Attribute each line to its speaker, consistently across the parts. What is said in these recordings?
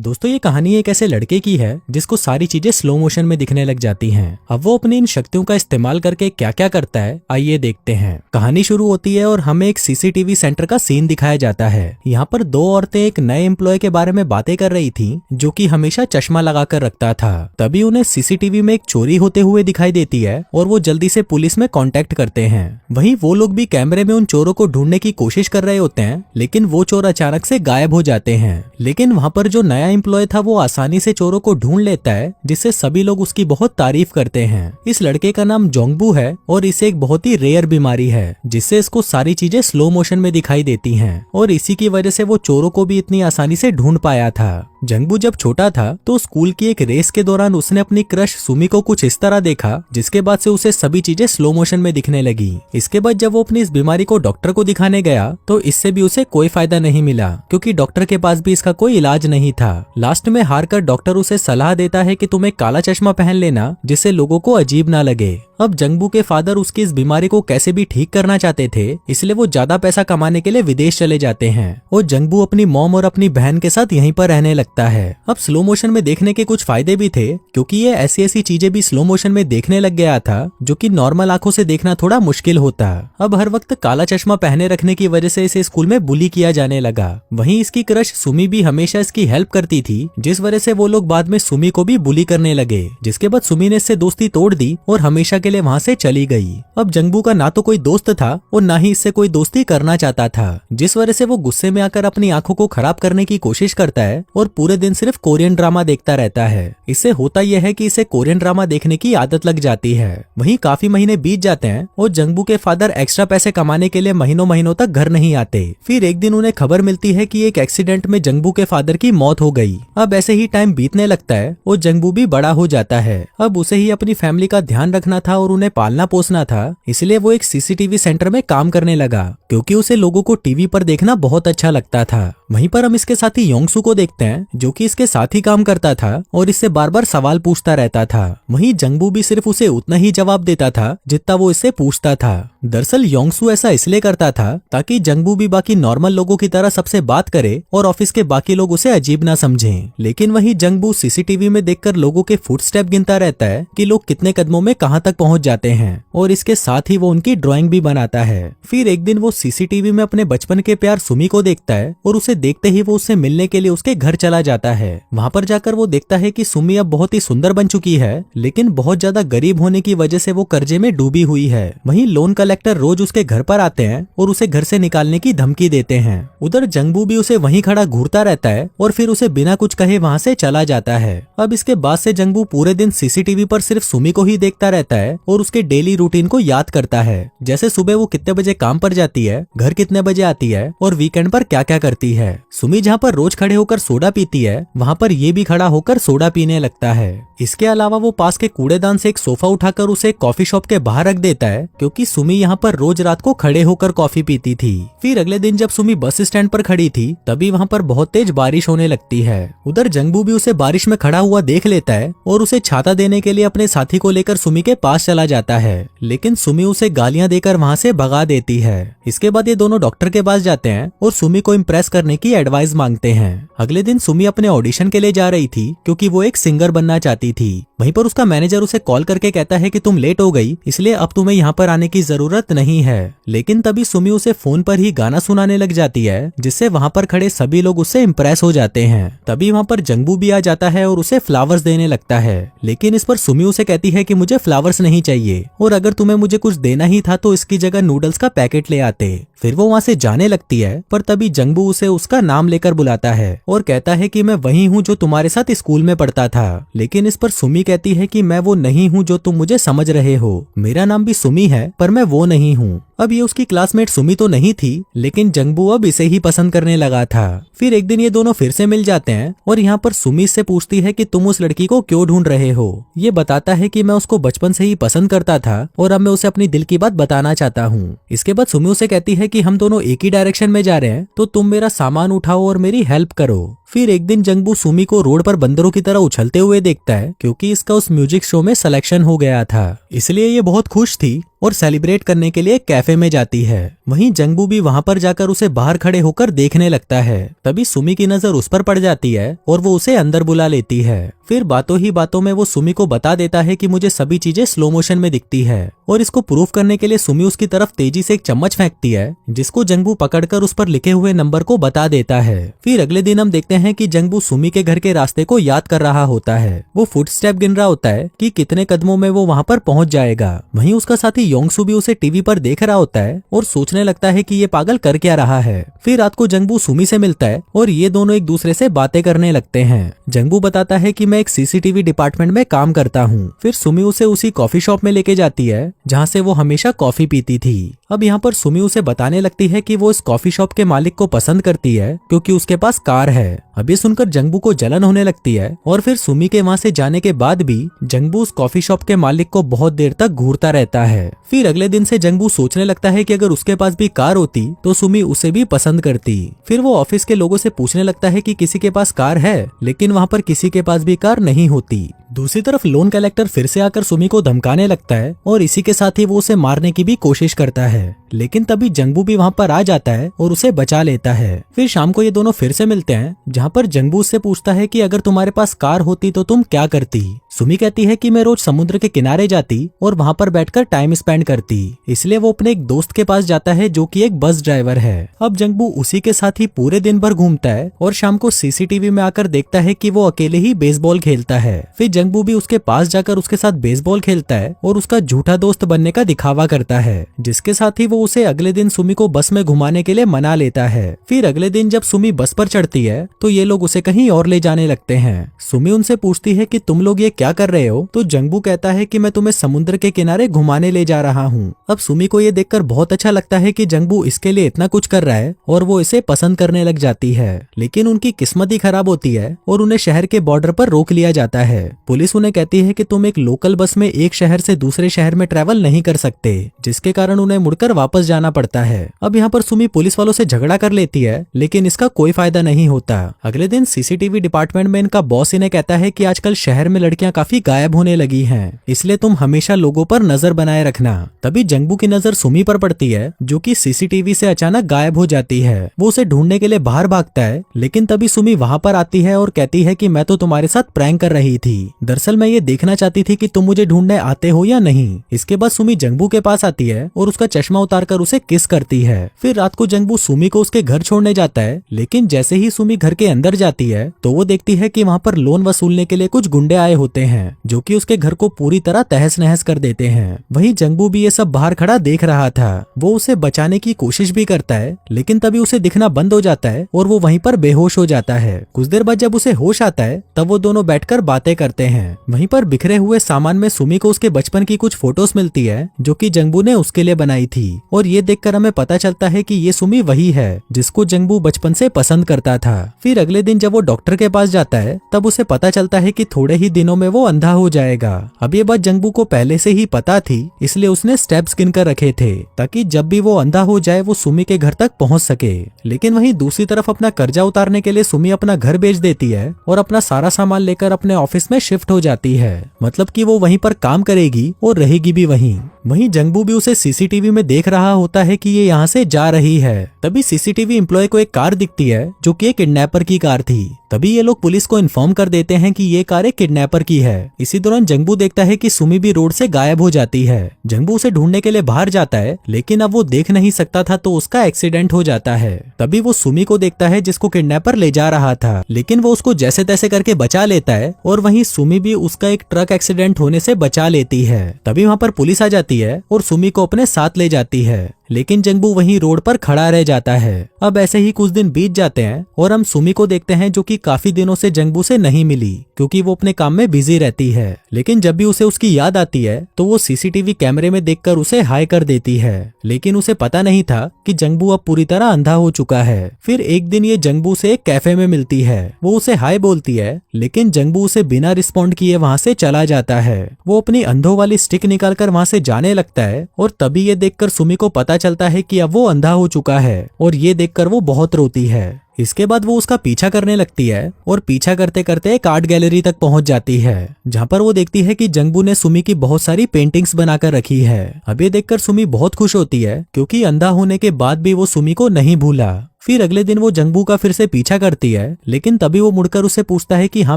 Speaker 1: दोस्तों ये कहानी एक ऐसे लड़के की है जिसको सारी चीजें स्लो मोशन में दिखने लग जाती हैं। अब वो अपनी इन शक्तियों का इस्तेमाल करके क्या क्या करता है आइए देखते हैं। कहानी शुरू होती है और हमें एक सीसीटीवी सेंटर का सीन दिखाया जाता है। यहाँ पर दो औरतें एक नए एम्प्लॉय के बारे में बातें कर रही थी जो कि हमेशा चश्मा लगाकर रखता था। तभी उन्हें सीसीटीवी में एक चोरी होते हुए दिखाई देती है और वो जल्दी से पुलिस में कांटेक्ट करते हैं। वहीं वो लोग भी कैमरे में उन चोरों को ढूंढने की कोशिश कर रहे होते हैं, लेकिन वो चोर अचानक से गायब हो जाते हैं। लेकिन वहाँ पर जो नया एम्प्लॉय था वो आसानी से चोरों को ढूंढ लेता है, जिससे सभी लोग उसकी बहुत तारीफ करते हैं। इस लड़के का नाम जोंगबू है और इसे एक बहुत ही रेयर बीमारी है जिससे इसको सारी चीजें स्लो मोशन में दिखाई देती हैं और इसी की वजह से वो चोरों को भी इतनी आसानी से ढूंढ पाया था। जोंगबू जब छोटा था तो स्कूल की एक रेस के दौरान उसने अपनी क्रश सुमी को कुछ इस तरह देखा, जिसके बाद से उसे सभी चीजें स्लो मोशन में दिखने लगी। इसके बाद जब वो अपनी इस बीमारी को डॉक्टर को दिखाने गया तो इससे भी उसे कोई फायदा नहीं मिला, क्योंकि डॉक्टर के पास भी इसका कोई इलाज नहीं था। लास्ट में हारकर डॉक्टर उसे सलाह देता है कि तुम एक काला चश्मा पहन लेना जिससे लोगों को अजीब ना लगे। अब जोंगबू के फादर उसकी इस बीमारी को कैसे भी ठीक करना चाहते थे, इसलिए वो ज्यादा पैसा कमाने के लिए विदेश चले जाते हैं और जोंगबू अपनी मॉम और अपनी बहन के साथ यहीं पर रहने लगता है। अब स्लो मोशन में देखने के कुछ फायदे भी थे, क्योंकि ये ऐसी ऐसी चीजें भी स्लो मोशन में देखने लग गया था जो कि नॉर्मल आंखों से देखना थोड़ा मुश्किल होता। अब हर वक्त काला चश्मा पहने रखने की वजह से इसे स्कूल में बुली किया जाने लगा। वहीं इसकी क्रश सुमी भी हमेशा इसकी हेल्प करती थी, जिस वजह से वो लोग बाद में सुमी को भी बुली करने लगे, जिसके बाद सुमी ने इससे दोस्ती तोड़ दी और हमेशा के लिए वहाँ से चली गई। अब जोंगबू का ना तो कोई दोस्त था और ना ही इससे कोई दोस्ती करना चाहता था, जिस वजह से वो गुस्से में आकर अपनी आंखों को खराब करने की कोशिश करता है और पूरे दिन सिर्फ कोरियन ड्रामा देखता रहता है। इससे होता यह है कि इसे कोरियन ड्रामा देखने की आदत लग जाती है। वहीं काफी महीने बीत जाते हैं और जोंगबू के फादर एक्स्ट्रा पैसे कमाने के लिए महीनों महीनों तक घर नहीं आते। फिर एक दिन उन्हें खबर मिलती है कि एक एक्सीडेंट में जोंगबू के फादर की मौत हो गई। अब ऐसे ही टाइम बीतने लगता है और जोंगबू भी बड़ा हो जाता है। अब उसे ही अपनी फैमिली का ध्यान रखना था और उन्हें पालना पोसना था, इसलिए वो एक सीसीटीवी सेंटर में काम करने लगा, क्योंकि उसे लोगों को टीवी पर देखना बहुत अच्छा लगता था। वहीं पर हम इसके साथी योंगसू को देखते हैं, जो कि इसके साथ ही काम करता था और इससे बार बार सवाल पूछता रहता था। वहीं जोंगबू भी सिर्फ उसे उतना ही जवाब देता था जितना वो इससे पूछता था। दरअसल योंगसू ऐसा इसलिए करता था ताकि जोंगबू भी बाकी नॉर्मल लोगों की तरह सबसे बात करे और ऑफिस के बाकी लोग उसे अजीब ना समझें। लेकिन वहीं जोंगबू सीसीटीवी में देखकर लोगों के फुटस्टेप गिनता रहता है कि लोग कितने कदमों में कहां तक पहुंच जाते हैं, और इसके साथ ही वो उनकी ड्राइंग भी बनाता है। फिर एक दिन वो सीसीटीवी में अपने बचपन के प्यार सुमी को देखता है और उसे देखते ही वो उससे मिलने के लिए उसके घर चला जाता है। वहाँ पर जाकर वो देखता है कि सुमी अब बहुत ही सुंदर बन चुकी है, लेकिन बहुत ज्यादा गरीब होने की वजह से वो कर्जे में डूबी हुई है। वहीं लोन कलेक्टर रोज उसके घर पर आते हैं और उसे घर से निकालने की धमकी देते हैं। उधर जोंगबू भी उसे वहीं खड़ा घूरता रहता है और फिर उसे बिना कुछ कहे वहाँ से चला जाता है। अब इसके बाद से जोंगबू पूरे दिन सीसीटीवी पर सिर्फ सुमी को ही देखता रहता है और उसके डेली रूटीन को याद करता है, जैसे सुबह वो कितने बजे काम पर जाती है, घर कितने बजे आती है और वीकेंड पर क्या क्या करती है। सुमी जहाँ पर रोज खड़े होकर सोडा पीती है, वहाँ पर ये भी खड़ा होकर सोडा पीने लगता है। इसके अलावा वो पास के कूड़ेदान से एक सोफा उठाकर उसे कॉफी शॉप के बाहर रख देता है, क्योंकि सुमी यहाँ पर रोज रात को खड़े होकर कॉफी पीती थी। फिर अगले दिन जब सुमी बस स्टैंड पर खड़ी थी, तभी वहाँ पर बहुत तेज बारिश होने लगती है। उधर जोंगबू भी उसे बारिश में खड़ा हुआ देख लेता है और उसे छाता देने के लिए अपने साथी को लेकर सुमी के पास चला जाता है, लेकिन सुमी उसे गालियां देकर वहाँ से भगा देती है। इसके बाद ये दोनों डॉक्टर के पास जाते हैं और सुमी को इम्प्रेस करने की एडवाइस मांगते हैं। अगले दिन सुमी अपने ऑडिशन के लिए जा रही थी, क्योंकि वो एक सिंगर बनना चाहती थी। वहीं पर उसका मैनेजर उसे कॉल करके कहता है कि तुम लेट हो गई, इसलिए अब तुम्हें यहाँ पर आने की जरूरत नहीं है। लेकिन तभी सुमी उसे फोन पर ही गाना सुनाने लग जाती है, जिससे वहाँ पर खड़े सभी लोग उससे इम्प्रेस हो जाते हैं। तभी वहाँ पर जोंगबू भी आ जाता है और उसे फ्लावर्स देने लगता है, लेकिन इस पर सुमी उसे कहती है कि मुझे फ्लावर्स नहीं चाहिए, और अगर तुम्हें मुझे कुछ देना ही था तो इसकी जगह नूडल्स का पैकेट ले आते। फिर वो वहाँ से जाने लगती है, पर तभी जोंगबू उसे उसका नाम लेकर बुलाता है और कहता है कि मैं वही हूँ जो तुम्हारे साथ स्कूल में पढ़ता था। लेकिन इस पर सुमी कहती है कि मैं वो नहीं हूँ जो तुम मुझे समझ रहे हो, मेरा नाम भी सुमी है, पर मैं वो नहीं हूँ। अब ये उसकी क्लासमेट सुमी तो नहीं थी, लेकिन जोंगबू अब इसे ही पसंद करने लगा था। फिर एक दिन ये दोनों फिर से मिल जाते हैं और यहाँ पर सुमी से पूछती है कि तुम उस लड़की को क्यों ढूंढ रहे हो। ये बताता है कि मैं उसको बचपन से ही पसंद करता था और अब मैं उसे अपनी दिल की बात बताना चाहता हूँ। इसके बाद सुमी उसे कहती है कि हम दोनों एक ही डायरेक्शन में जा रहे हैं, तो तुम मेरा सामान उठाओ और मेरी हेल्प करो। फिर एक दिन जंगबू सुमी को रोड पर बंदरों की तरह उछलते हुए देखता है, क्योंकि इसका उस म्यूजिक शो में सिलेक्शन हो गया था। इसलिए ये बहुत खुश थी और सेलिब्रेट करने के लिए कैफे में जाती है। वहीं जंगबू भी वहां पर जाकर उसे बाहर खड़े होकर देखने लगता है। तभी सुमी की नजर उस पर पड़ जाती है और वो उसे अंदर बुला लेती है। फिर बातों ही बातों में वो सुमी को बता देता है कि मुझे सभी चीजें स्लो मोशन में दिखती है, और इसको प्रूफ करने के लिए सुमी उसकी तरफ तेजी से एक चम्मच फेंकती है, जिसको जंगबू पकड़कर उस पर लिखे हुए नंबर को बता देता है। फिर अगले दिन हम देखते हैं कि जंगबू सुमी के घर के रास्ते को याद कर रहा होता है। वो फुटस्टेप गिन रहा होता है कि कितने कदमों में वो वहां पर पहुंच जाएगा। वहीं उसका साथी योंगसू भी उसे टीवी पर देख रहा होता है और सोचने लगता है कि ये पागल कर क्या रहा है। फिर रात को जंगबू सुमी से मिलता है और ये दोनों एक दूसरे से बातें करने लगते हैं। जंगबू बताता है कि मैं एक सीसीटीवी डिपार्टमेंट में काम करता हूँ। फिर सुमी उसे उसी कॉफी शॉप में लेके जाती है जहाँ से वो हमेशा कॉफी पीती थी। अब यहाँ पर सुमी उसे बताने लगती है कि वो इस कॉफी शॉप के मालिक को पसंद करती है क्योंकि उसके पास कार है। अब ये सुनकर जंगबू को जलन होने लगती है और फिर सुमी के वहाँ से जाने के बाद भी जंगबू उस कॉफी शॉप के मालिक को बहुत देर तक घूरता रहता है। फिर अगले दिन से जंगबू सोचने लगता है कि अगर उसके पास भी कार होती तो सुमी उसे भी पसंद करती। फिर वो ऑफिस के लोगों से पूछने लगता है कि किसी के पास कार है, लेकिन वहाँ पर किसी के पास भी कार नहीं होती। दूसरी तरफ लोन कलेक्टर फिर से आकर सुमी को धमकाने लगता है और इसी के साथ ही वो उसे मारने की भी कोशिश करता है, लेकिन तभी जंगबू भी वहाँ पर आ जाता है और उसे बचा लेता है। फिर शाम को ये दोनों फिर से मिलते हैं, जहाँ पर जंगबू उससे पूछता है कि अगर तुम्हारे पास कार होती तो तुम क्या करती। सुमी कहती है कि मैं रोज समुद्र के किनारे जाती और वहाँ पर बैठकर टाइम स्पेंड करती। इसलिए वो अपने एक दोस्त के पास जाता है जो कि एक बस ड्राइवर है। अब जंगबू उसी के साथ ही पूरे दिन भर घूमता है और शाम को सीसीटीवी में आकर देखता है कि वो अकेले ही बेसबॉल खेलता है। फिर जंगबू भी उसके पास जाकर उसके साथ बेसबॉल खेलता है और उसका झूठा दोस्त बनने का दिखावा करता है, जिसके साथ ही वो उसे अगले दिन सुमी को बस में घुमाने के लिए मना लेता है। फिर अगले दिन जब सुमी बस पर चढ़ती है तो ये लोग उसे कहीं और ले जाने लगते हैं। सुमी उनसे पूछती है कि तुम लोग ये क्या कर रहे हो, तो जंगबू कहता है कि मैं तुम्हें समुद्र के किनारे घुमाने ले जा रहा हूँ। अब सुमी को ये देखकर बहुत अच्छा लगता है कि जंगबू इसके लिए इतना कुछ कर रहा है और वो इसे पसंद करने लग जाती है, लेकिन उनकी किस्मत ही खराब होती है और उन्हें शहर के बॉर्डर पर रोक लिया जाता है। पुलिस उन्हें कहती है कि तुम एक लोकल बस में एक शहर से दूसरे शहर में ट्रेवल नहीं कर सकते, जिसके कारण उन्हें मुड़कर वापस जाना पड़ता है। अब यहाँ पर सुमी पुलिस वालों से झगड़ा कर लेती है, लेकिन इसका कोई फायदा नहीं होता। अगले दिन सीसीटीवी डिपार्टमेंट में इनका बॉस इन्हें कहता है कि आजकल शहर में लड़कियां काफी गायब होने लगी हैं, इसलिए तुम हमेशा लोगों पर नजर बनाए रखना। तभी जंगबू की नजर सुमी पर पड़ती है, जो कि सीसीटीवी से अचानक गायब हो जाती है। वो उसे ढूंढने के लिए बाहर भागता है, लेकिन तभी सुमी वहाँ पर आती है और कहती है कि मैं तो तुम्हारे साथ प्रैंक कर रही थी। दरअसल मैं ये देखना चाहती थी कि तुम मुझे ढूंढने आते हो या नहीं। इसके बाद सुमी जंगबू के पास आती है और उसका चश्मा उतारकर उसे किस करती है। फिर रात को जंगबू सुमी को उसके घर छोड़ने जाता है, लेकिन जैसे ही सुमी घर के अंदर जाती है तो वो देखती है कि वहाँ पर लोन वसूलने के लिए कुछ गुंडे आए होते हैं, जो कि उसके घर को पूरी तरह तहस नहस कर देते हैं। वहीं जंगबू भी ये सब बाहर खड़ा देख रहा था। वो उसे बचाने की कोशिश भी करता है, लेकिन तभी उसे दिखना बंद हो जाता है और वो वहीं पर बेहोश हो जाता है। कुछ देर बाद जब उसे होश आता है तब वो दोनों बैठकर बातें करते हैं। वहीं पर बिखरे हुए सामान में सुमी को उसके बचपन की कुछ फोटोज मिलती है, जो कि जंगबू ने उसके लिए बनाई थी, और ये देखकर हमें पता चलता है कि ये सुमी वही है जिसको जंगबू बचपन से पसंद करता था। फिर अगले दिन जब वो डॉक्टर के पास जाता है तब उसे पता चलता है कि थोड़े ही दिनों में वो अंधा हो जाएगा। अब ये बात जंगबू को पहले से ही पता थी, इसलिए उसने स्टेप्स गिनकर रखे थे ताकि जब भी वो अंधा हो जाए वो सुमी के घर तक पहुंच सके। लेकिन वहीं दूसरी तरफ अपना कर्जा उतारने के लिए सुमी अपना घर बेच देती है और अपना सारा सामान लेकर अपने ऑफिस में शिफ्ट हो जाती है, मतलब कि वो वहीं पर काम करेगी और रहेगी भी वहीं जंगबू भी उसे सीसीटीवी में देख रहा होता है कि ये यहाँ से जा रही है। तभी सीसीटीवी एम्प्लॉय को एक कार दिखती है, जो कि एक किडनैपर की कार थी। तभी ये लोग पुलिस को इन्फॉर्म कर देते हैं कि ये कार एक किडनैपर की है। इसी दौरान जंगबू देखता है कि सुमी भी रोड से गायब हो जाती है। जंगबू उसे ढूंढने के लिए बाहर जाता है, लेकिन अब वो देख नहीं सकता था तो उसका एक्सीडेंट हो जाता है। तभी वो सुमी को देखता है जिसको किडनैपर ले जा रहा था, लेकिन वो उसको जैसे तैसे करके बचा लेता है और वहीं सुमी भी उसका एक ट्रक एक्सीडेंट होने से बचा लेती है। तभी वहाँ पर पुलिस आ जाती है और सुमी को अपने साथ ले जाती है, लेकिन जंगबू वहीं रोड पर खड़ा रह जाता है। अब ऐसे ही कुछ दिन बीत जाते हैं और हम सुमी को देखते हैं, जो कि काफी दिनों से जंगबू से नहीं मिली क्योंकि वो अपने काम में बिजी रहती है। लेकिन जब भी उसे उसकी याद आती है तो वो सीसीटीवी कैमरे में देखकर उसे हाय कर देती है, लेकिन उसे पता नहीं था कि जंगबू अब पूरी तरह अंधा हो चुका है। फिर एक दिन ये जंगबू से एक कैफे में मिलती है। वो उसे हाय बोलती है, लेकिन जंगबू उसे बिना रिस्पॉन्ड किए वहाँ से चला जाता है। वो अपनी अंधों वाली स्टिक निकालकर वहाँ से जाने लगता है और तभी ये देखकर सुमी को पता चलता है कि अब वो अंधा हो चुका है और ये देखकर वो बहुत रोती है। इसके बाद वो उसका पीछा करने लगती है और पीछा करते करते एक आर्ट गैलरी तक पहुंच जाती है, जहां पर वो देखती है कि जंगबू ने सुमी की बहुत सारी पेंटिंग्स बनाकर रखी है। अब ये देखकर सुमी बहुत खुश होती है क्योंकि अंधा होने के बाद भी वो सुमी को नहीं भूला। फिर अगले दिन वो जंगबू का फिर से पीछा करती है, लेकिन तभी वो मुड़कर उससे पूछता है कि हाँ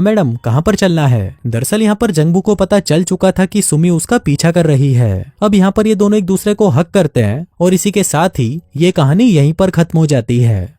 Speaker 1: मैडम, कहाँ पर चलना है। दरअसल यहाँ पर जंगबू को पता चल चुका था कि सुमी उसका पीछा कर रही है। अब यहाँ पर ये दोनों एक दूसरे को हक करते हैं और इसी के साथ ही ये कहानी यहीं पर खत्म हो जाती है।